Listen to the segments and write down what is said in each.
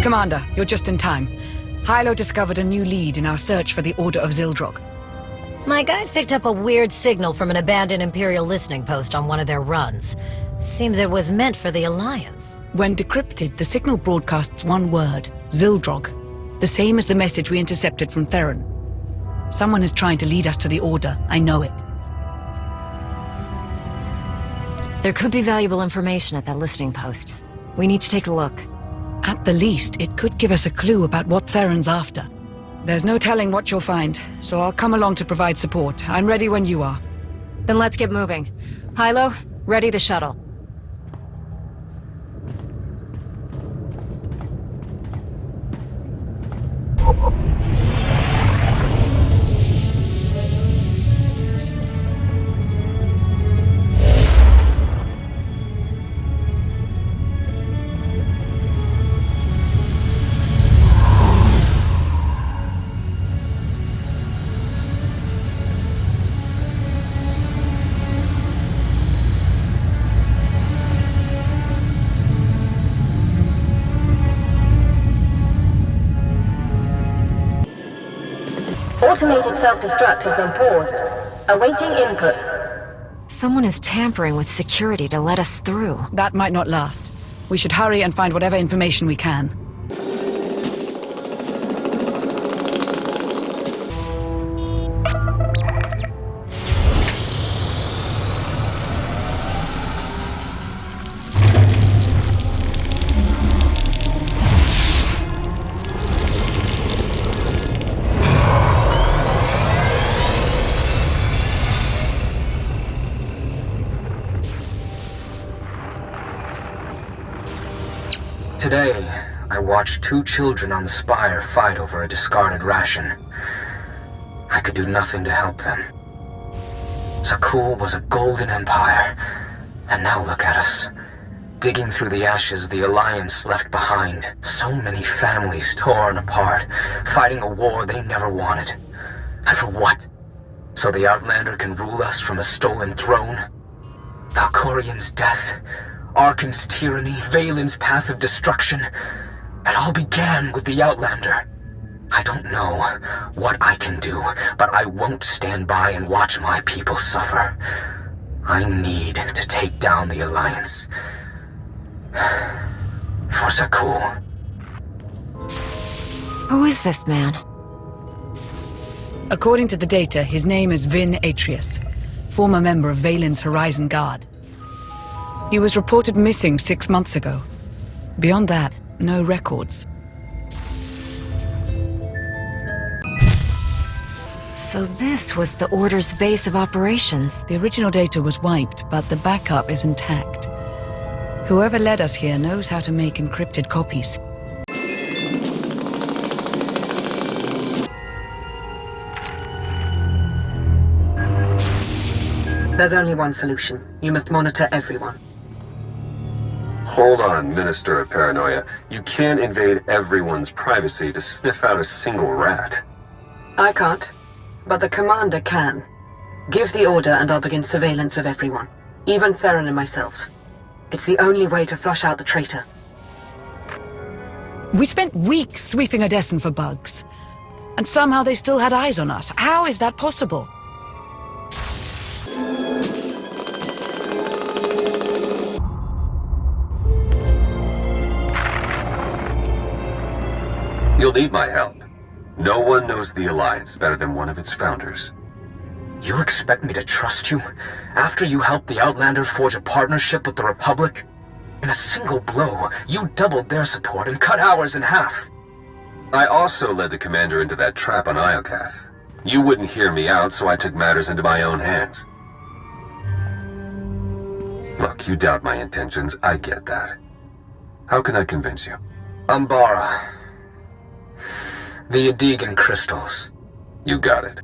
Commander, you're just in time. Hilo discovered a new lead in our search for the Order of Zildrog. My guys picked up a weird signal from an abandoned Imperial listening post on one of their runs. Seems it was meant for the Alliance. When decrypted, the signal broadcasts one word, Zildrog. The same as the message we intercepted from Theron. Someone is trying to lead us to the Order, I know it. There could be valuable information at that listening post. We need to take a look. At the least, it could give us a clue about what Theron's after. There's no telling what you'll find, so I'll come along to provide support. I'm ready when you are. Then let's get moving. Hilo, ready the shuttle. Automated self-destruct has been paused. Awaiting input. Someone is tampering with security to let us through. That might not last. We should hurry and find whatever information we can. Today, I watched two children on the Spire fight over a discarded ration. I could do nothing to help them. Zakul was a golden empire, and now look at us. Digging through the ashes the Alliance left behind. So many families torn apart, fighting a war they never wanted. And for what? So the Outlander can rule us from a stolen throne? Valkorian's death, Arkan's tyranny, Valen's path of destruction. It all began with the Outlander. I don't know what I can do, but I won't stand by and watch my people suffer. I need to take down the Alliance. For Zakul. Who is this man? According to the data, his name is Vin Atrius, former member of Valen's Horizon Guard. He was reported missing 6 months ago. Beyond that, no records. So this was the Order's base of operations. The original data was wiped, but the backup is intact. Whoever led us here knows how to make encrypted copies. There's only one solution. You must monitor everyone. Hold on, Minister of Paranoia. You can't invade everyone's privacy to sniff out a single rat. I can't, but the commander can. Give the order and I'll begin surveillance of everyone. Even Theron and myself. It's the only way to flush out the traitor. We spent weeks sweeping Odessen for bugs. And somehow they still had eyes on us. How is that possible? You'll need my help. No one knows the Alliance better than one of its founders. You expect me to trust you? After you helped the Outlander forge a partnership with the Republic? In a single blow, you doubled their support and cut ours in half. I also led the commander into that trap on Iokath. You wouldn't hear me out, so I took matters into my own hands. Look, you doubt my intentions, I get that. How can I convince you? Umbara. The Adegan crystals. You got it.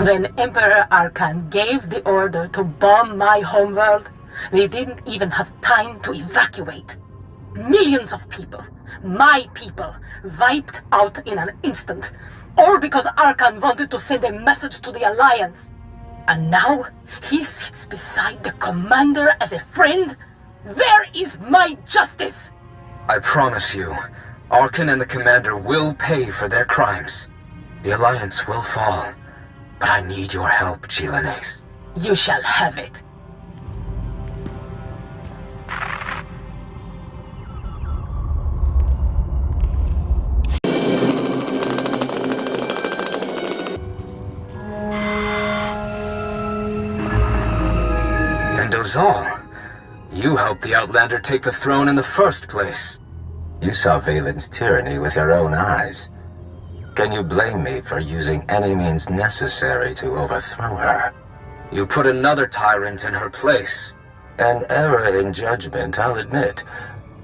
When Emperor Arkan gave the order to bomb my homeworld, we didn't even have time to evacuate. Millions of people, my people, wiped out in an instant. All because Arkan wanted to send a message to the Alliance. And now, he sits beside the Commander as a friend? Where is my justice? I promise you, Arkan and the Commander will pay for their crimes. The Alliance will fall, but I need your help, Chilanes. You shall have it. And Ozal, you helped the Outlander take the throne in the first place. You saw Valen's tyranny with your own eyes. Can you blame me for using any means necessary to overthrow her? You put another tyrant in her place. An error in judgment, I'll admit.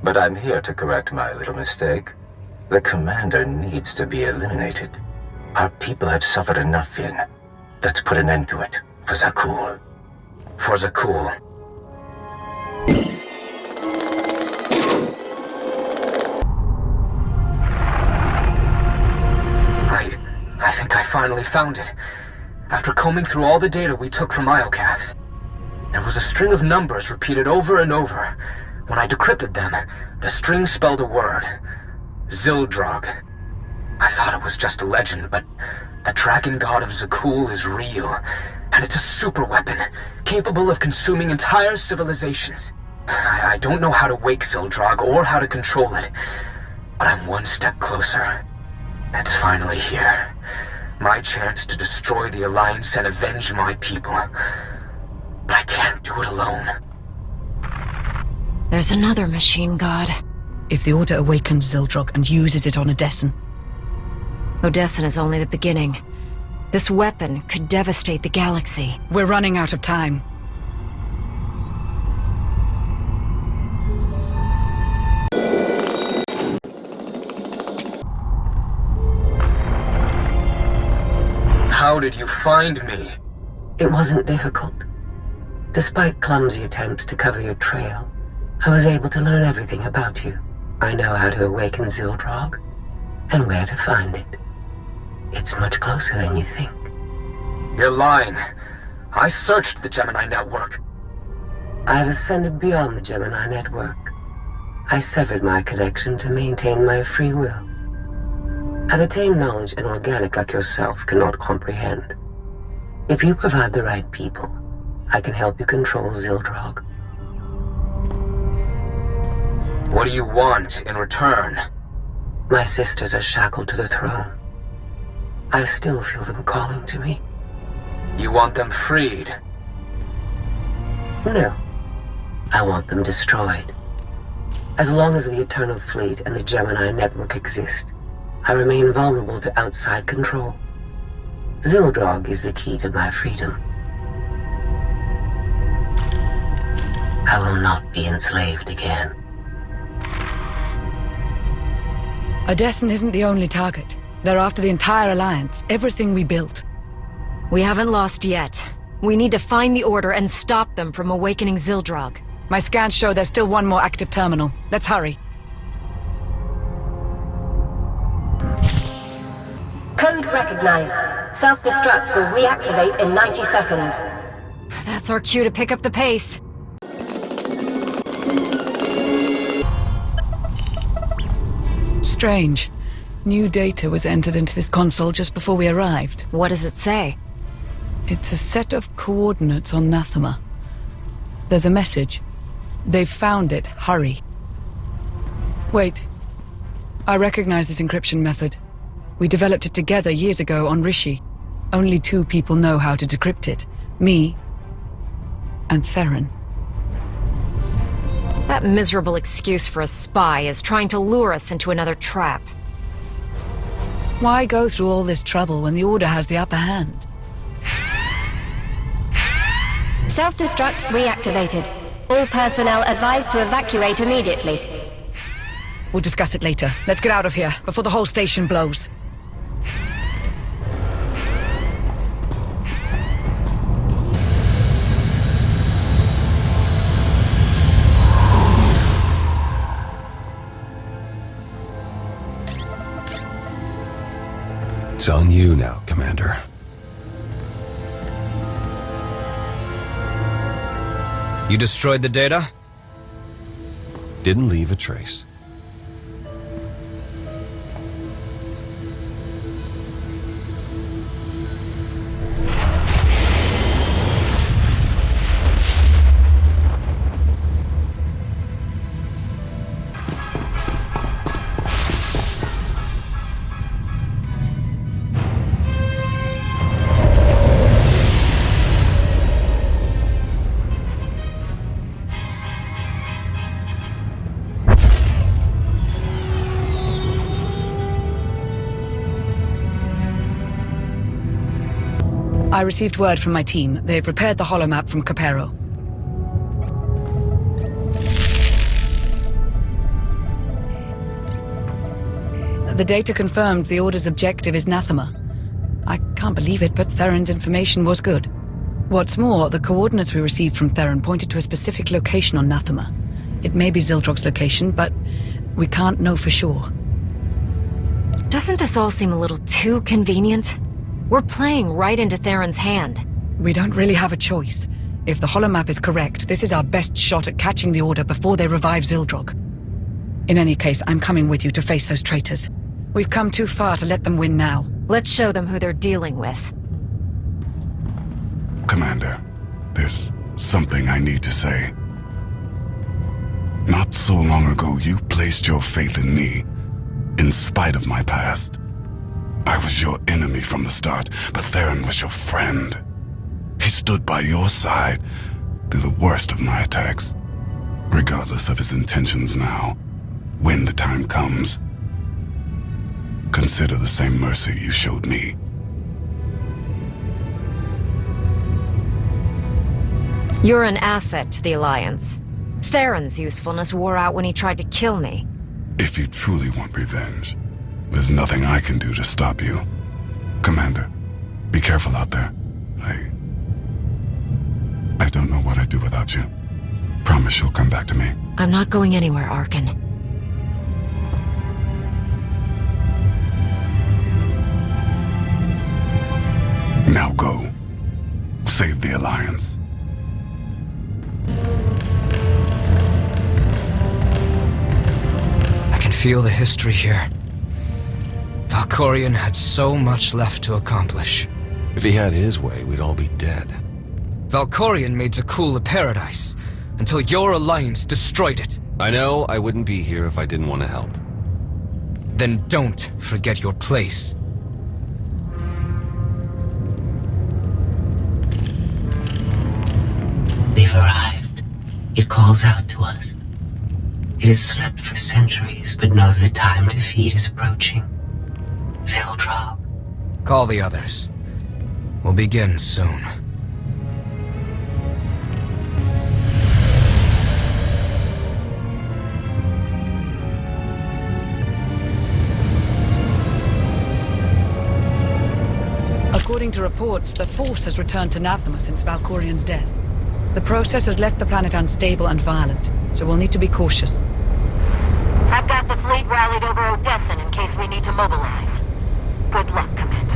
But I'm here to correct my little mistake. The Commander needs to be eliminated. Our people have suffered enough, Vin. Let's put an end to it, for Zakul. For Zakul. I think I finally found it. After combing through all the data we took from Iokath, there was a string of numbers repeated over and over. When I decrypted them, the string spelled a word. Zildrog. I thought it was just a legend, but the dragon god of Zakul is real, and it's a super weapon, capable of consuming entire civilizations. I don't know how to wake Zildrog or how to control it, but I'm one step closer. It's finally here. My chance to destroy the Alliance and avenge my people. But I can't do it alone. There's another machine god. If the Order awakens Zildrog and uses it on Odessen. Odessen is only the beginning. This weapon could devastate the galaxy. We're running out of time. How did you find me? It wasn't difficult. Despite clumsy attempts to cover your trail, I was able to learn everything about you. I know how to awaken Zildrog, and where to find it. It's much closer than you think. You're lying. I searched the Gemini network. I have ascended beyond the Gemini network. I severed my connection to maintain my free will. I've attained knowledge an organic like yourself cannot comprehend. If you provide the right people, I can help you control Zildrog. What do you want in return? My sisters are shackled to the throne. I still feel them calling to me. You want them freed? No. I want them destroyed. As long as the Eternal Fleet and the Gemini network exist, I remain vulnerable to outside control. Zildrog is the key to my freedom. I will not be enslaved again. Odessen isn't the only target. They're after the entire Alliance, everything we built. We haven't lost yet. We need to find the Order and stop them from awakening Zildrog. My scans show there's still one more active terminal. Let's hurry. Code recognized. Self-destruct will reactivate in 90 seconds. That's our cue to pick up the pace. Strange. New data was entered into this console just before we arrived. What does it say? It's a set of coordinates on Nathema. There's a message. They've found it. Hurry. Wait. I recognize this encryption method. We developed it together years ago on Rishi. Only 2 people know how to decrypt it. Me and Theron. That miserable excuse for a spy is trying to lure us into another trap. Why go through all this trouble when the Order has the upper hand? Self-destruct reactivated. All personnel advised to evacuate immediately. We'll discuss it later. Let's get out of here before the whole station blows. Joke's on you now, Commander. You destroyed the data? Didn't leave a trace. I received word from my team. They've repaired the holomap from Capero. The data confirmed the Order's objective is Nathema. I can't believe it, but Theron's information was good. What's more, the coordinates we received from Theron pointed to a specific location on Nathema. It may be Zildrog's location, but we can't know for sure. Doesn't this all seem a little too convenient? We're playing right into Theron's hand. We don't really have a choice. If the holomap is correct, this is our best shot at catching the Order before they revive Zildrog. In any case, I'm coming with you to face those traitors. We've come too far to let them win now. Let's show them who they're dealing with. Commander, there's something I need to say. Not so long ago, you placed your faith in me, in spite of my past. I was your enemy from the start, but Theron was your friend. He stood by your side through the worst of my attacks. Regardless of his intentions now, when the time comes, consider the same mercy you showed me. You're an asset to the Alliance. Theron's usefulness wore out when he tried to kill me. If you truly want revenge, there's nothing I can do to stop you. Commander, be careful out there. I don't know what I'd do without you. Promise you'll come back to me. I'm not going anywhere, Arkin. Now go. Save the Alliance. I can feel the history here. Valkorion had so much left to accomplish. If he had his way, we'd all be dead. Valkorion made Zakul a paradise, until your alliance destroyed it. I know I wouldn't be here if I didn't want to help. Then don't forget your place. They've arrived. It calls out to us. It has slept for centuries, but knows the time to feed is approaching. Zildrog. Call the others. We'll begin soon. According to reports, the Force has returned to Nathema since Valkorion's death. The process has left the planet unstable and violent, so we'll need to be cautious. I've got the fleet rallied over Odessin in case we need to mobilize. Good luck, Commander.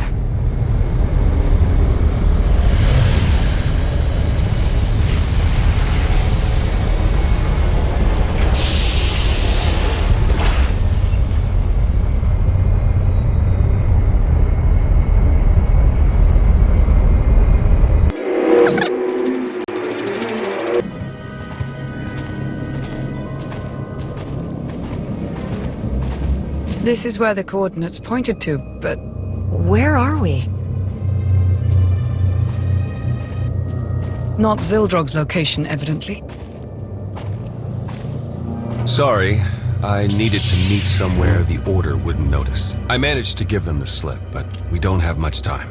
This is where the coordinates pointed to, but... Where are we? Not Zildrog's location, evidently. Sorry, I needed to meet somewhere the Order wouldn't notice. I managed to give them the slip, but we don't have much time.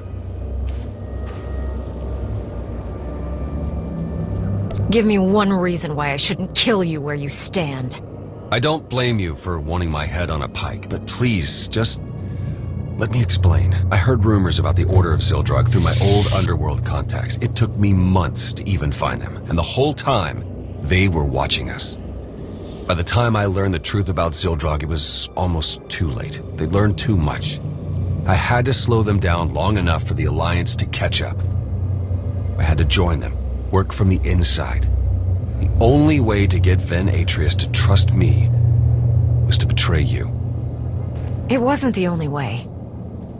Give me one reason why I shouldn't kill you where you stand. I don't blame you for wanting my head on a pike, but please, just let me explain. I heard rumors about the Order of Zildrog through my old underworld contacts. It took me months to even find them, and the whole time, they were watching us. By the time I learned the truth about Zildrog, it was almost too late. They'd learned too much. I had to slow them down long enough for the Alliance to catch up. I had to join them, work from the inside. The only way to get Ven Atreus to trust me was to betray you. It wasn't the only way.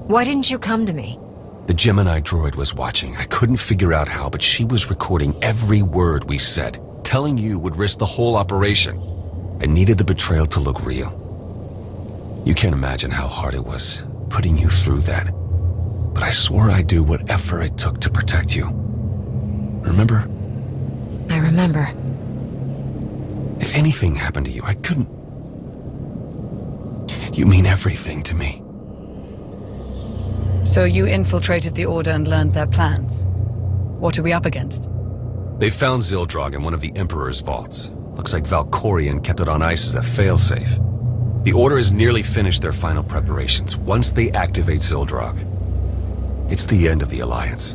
Why didn't you come to me? The Gemini droid was watching. I couldn't figure out how, but she was recording every word we said. Telling you would risk the whole operation. I needed the betrayal to look real. You can't imagine how hard it was putting you through that. But I swore I'd do whatever it took to protect you. Remember? I remember. If anything happened to you, I couldn't... You mean everything to me. So you infiltrated the Order and learned their plans. What are we up against? They found Zildrog in one of the Emperor's vaults. Looks like Valkorion kept it on ice as a failsafe. The Order has nearly finished their final preparations. Once they activate Zildrog, it's the end of the Alliance.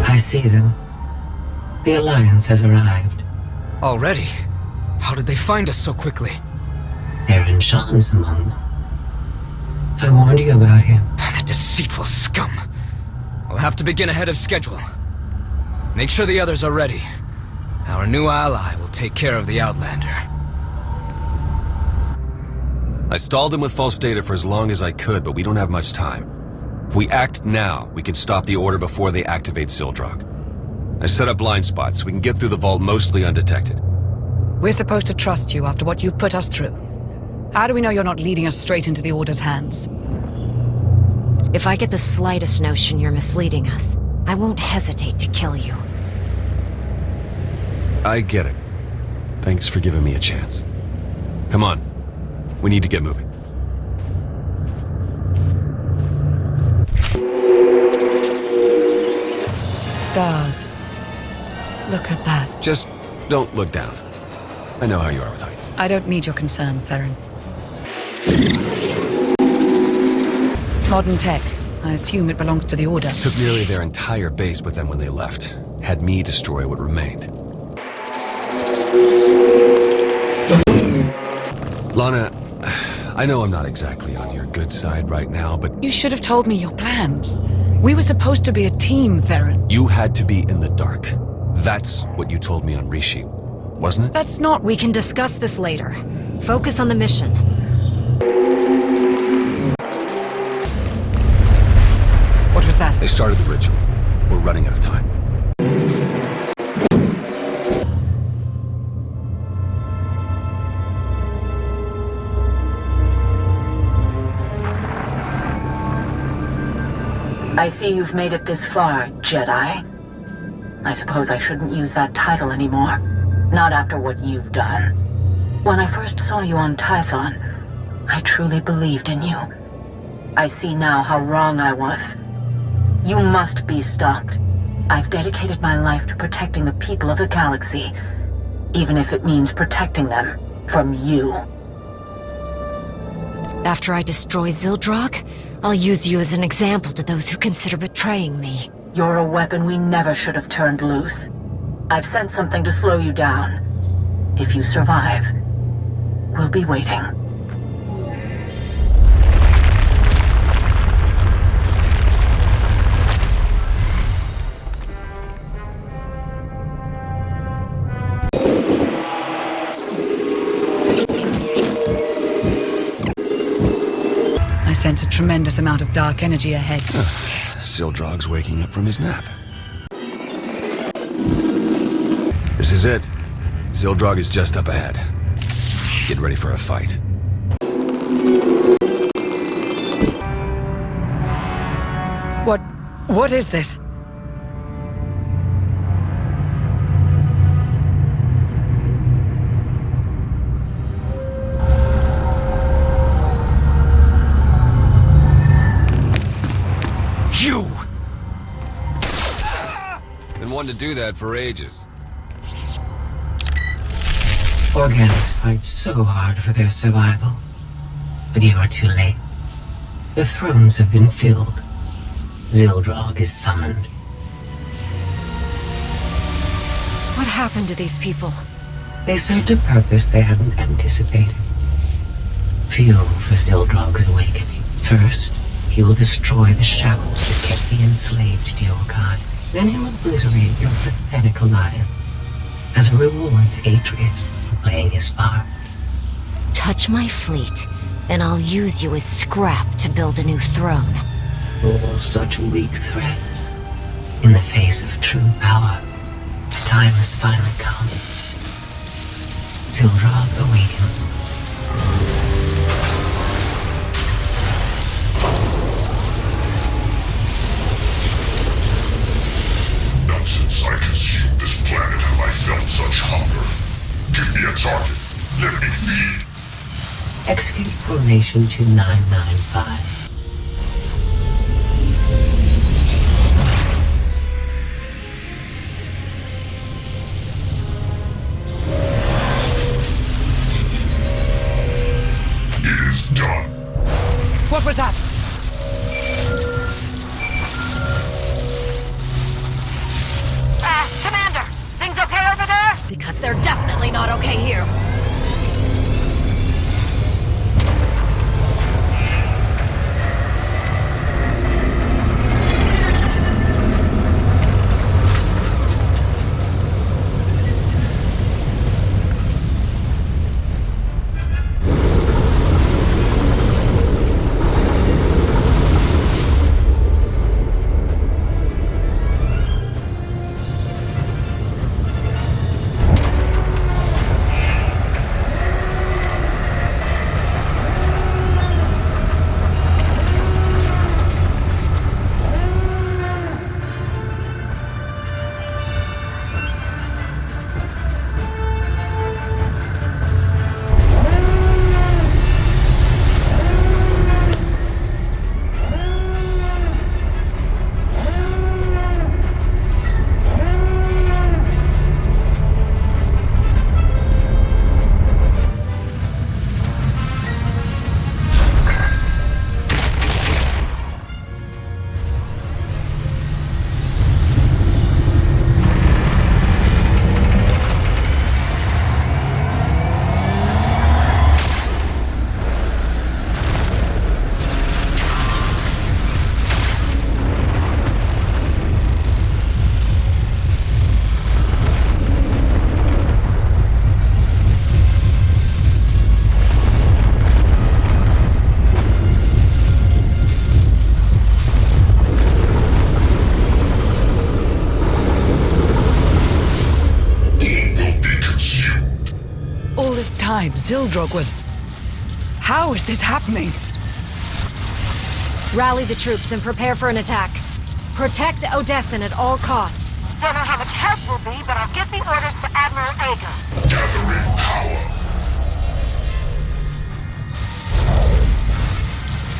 I see them. The Alliance has arrived. Already? How did they find us so quickly? Theron Shan is among them. I warned you about him. That deceitful scum. We'll have to begin ahead of schedule. Make sure the others are ready. Our new ally will take care of the Outlander. I stalled him with false data for as long as I could, but we don't have much time. If we act now, we can stop the Order before they activate Zildrog. I set up blind spots so we can get through the vault mostly undetected. We're supposed to trust you after what you've put us through. How do we know you're not leading us straight into the Order's hands? If I get the slightest notion you're misleading us, I won't hesitate to kill you. I get it. Thanks for giving me a chance. Come on. We need to get moving. Stars. Look at that. Just don't look down. I know how you are with heights. I don't need your concern, Theron. Modern tech. I assume it belongs to the Order. Took nearly their entire base with them when they left. Had me destroy what remained. Lana, I know I'm not exactly on your good side right now, but... You should have told me your plans. We were supposed to be a team, Theron. You had to be in the dark. That's what you told me on Rishi, wasn't it? That's not... We can discuss this later. Focus on the mission. What was that? They started the ritual. We're running out of time. I see you've made it this far, Jedi. I suppose I shouldn't use that title anymore. Not after what you've done. When I first saw you on Tython, I truly believed in you. I see now how wrong I was. You must be stopped. I've dedicated my life to protecting the people of the galaxy, even if it means protecting them from you. After I destroy Zildrog, I'll use you as an example to those who consider betraying me. You're a weapon we never should have turned loose. I've sent something to slow you down. If you survive, we'll be waiting. I sense a tremendous amount of dark energy ahead. Zildrog's waking up from his nap. This is it. Zildrog is just up ahead. Get ready for a fight. What is this? You! Been wanting to do that for ages. Organics fight so hard for their survival. But you are too late. The thrones have been filled. Zildrog is summoned. happened to these people? They served a purpose they hadn't anticipated. Fuel for Zildrog's awakening. First, he will destroy the shackles that kept the enslaved to your god. Then he'll obliterate your pathetic alliance as a reward to Atreus for playing his part. Touch my fleet, and I'll use you as scrap to build a new throne. All such weak threats. In the face of true power, the time has finally come. Zildrog awakens. Not since I consumed this planet have I felt such hunger. Give me a target. Let me feed. Execute Formation 2995. It is done. What was that? Commander! Things okay over there? Because they're definitely not okay here. Zildrog was... How is this happening? Rally the troops and prepare for an attack. Protect Odessin at all costs. Don't know how much help will be, but I'll get the orders to Admiral Ager. Gathering power.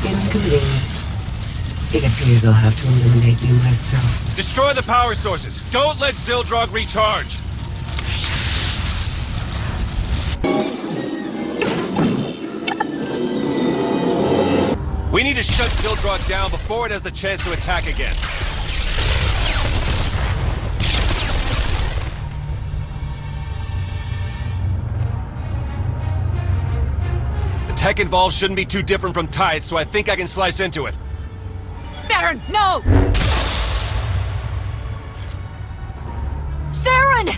Inconvenient. It appears I'll have to eliminate you myself. Destroy the power sources. Don't let Zildrog recharge. We need to shut Zildrog down before it has the chance to attack again. The tech involved shouldn't be too different from Tithe, so I think I can slice into it. Baron, no! Theron!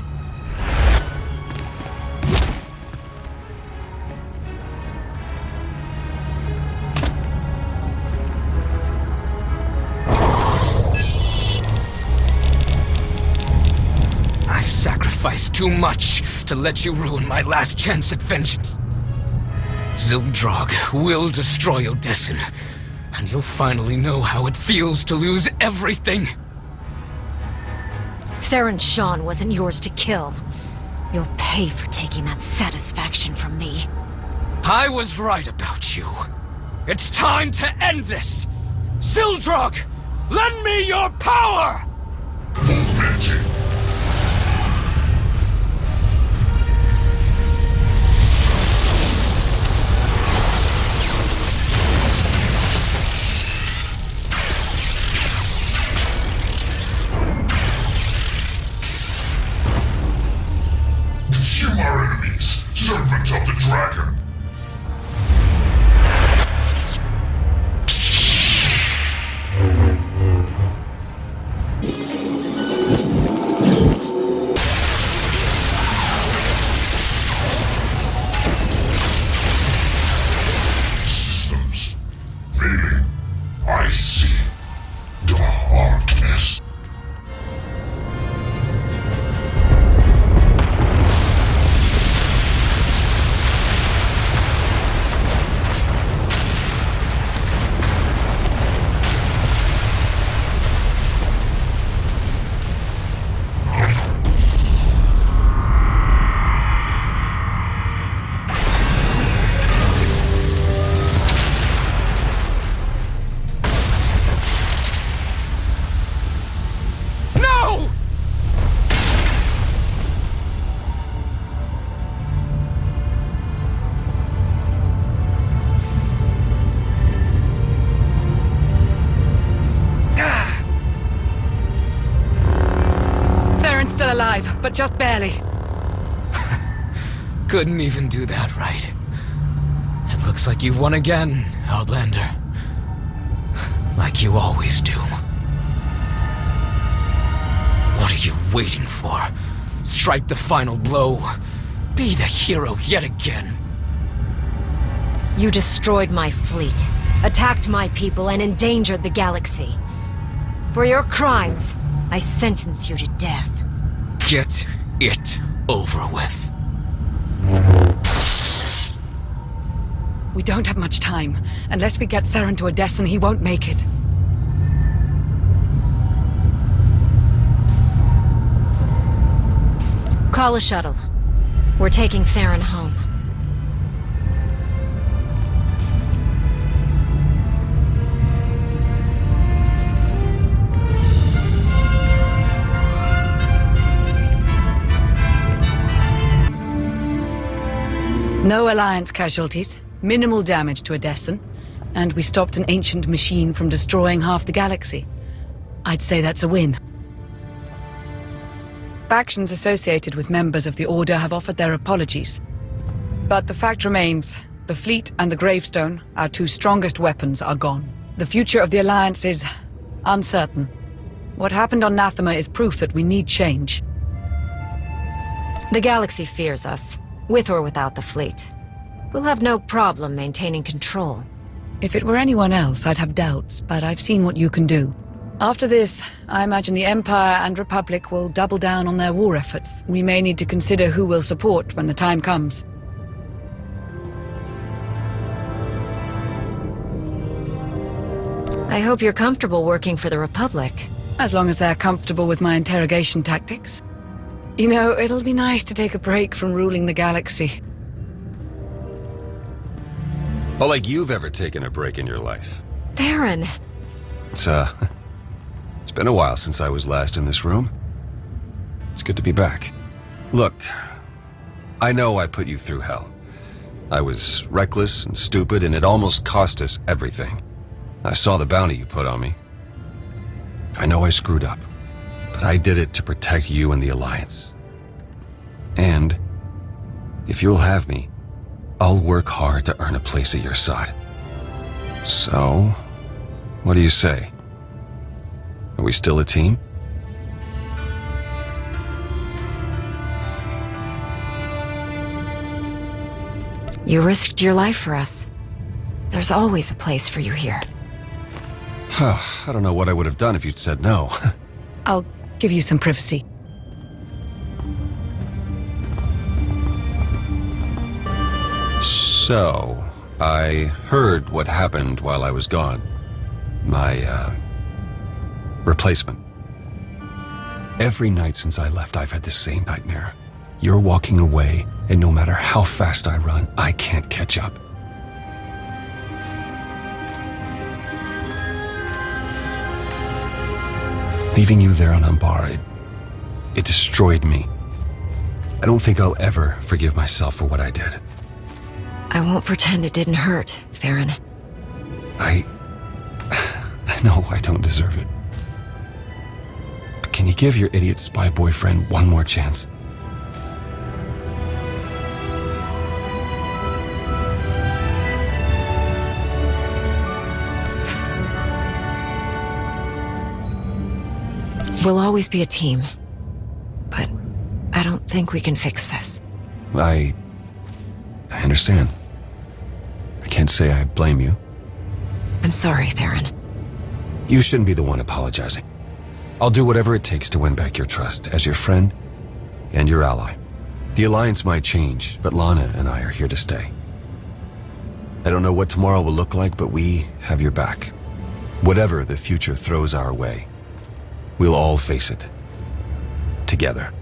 Sacrificed too much to let you ruin my last chance at vengeance. Zildrog will destroy Odessin, and you'll finally know how it feels to lose everything. Theron Shan wasn't yours to kill. You'll pay for taking that satisfaction from me. I was right about you. It's time to end this! Zildrog, lend me your power! but just barely. Couldn't even do that right. It looks like you've won again, Outlander. Like you always do. What are you waiting for? Strike the final blow. Be the hero yet again. You destroyed my fleet, attacked my people, and endangered the galaxy. For your crimes, I sentence you to death. Get it over with. We don't have much time. Unless we get Theron to Odessen, he won't make it. Call a shuttle. We're taking Theron home. No Alliance casualties, minimal damage to Odessen, and we stopped an ancient machine from destroying half the galaxy. I'd say that's a win. Factions associated with members of the Order have offered their apologies. But the fact remains, the fleet and the gravestone, our two strongest weapons, are gone. The future of the Alliance is uncertain. What happened on Nathema is proof that we need change. The galaxy fears us, with or without the fleet. We'll have no problem maintaining control. If it were anyone else, I'd have doubts, but I've seen what you can do. After this, I imagine the Empire and Republic will double down on their war efforts. We may need to consider who we'll support when the time comes. I hope you're comfortable working for the Republic. As long as they're comfortable with my interrogation tactics. You know, it'll be nice to take a break from ruling the galaxy. Oh, like you've ever taken a break in your life. Theron! It's been a while since I was last in this room. It's good to be back. Look, I know I put you through hell. I was reckless and stupid, and it almost cost us everything. I saw the bounty you put on me. I know I screwed up, but I did it to protect you and the Alliance. And if you'll have me, I'll work hard to earn a place at your side. So, what do you say? Are we still a team? You risked your life for us. There's always a place for you here. I don't know what I would have done if you'd said no. I'll give you some privacy. So, I heard what happened while I was gone. My, replacement. Every night since I left, I've had the same nightmare. You're walking away, and no matter how fast I run, I can't catch up. Leaving you there on Umbar, it destroyed me. I don't think I'll ever forgive myself for what I did. I won't pretend it didn't hurt, Theron. I know I don't deserve it. But can you give your idiot spy boyfriend one more chance? We'll always be a team. But I don't think we can fix this. I understand. I can't say I blame you. I'm sorry, Theron. You shouldn't be the one apologizing. I'll do whatever it takes to win back your trust as your friend and your ally. The Alliance might change, but Lana and I are here to stay. I don't know what tomorrow will look like, but we have your back. Whatever the future throws our way, we'll all face it together.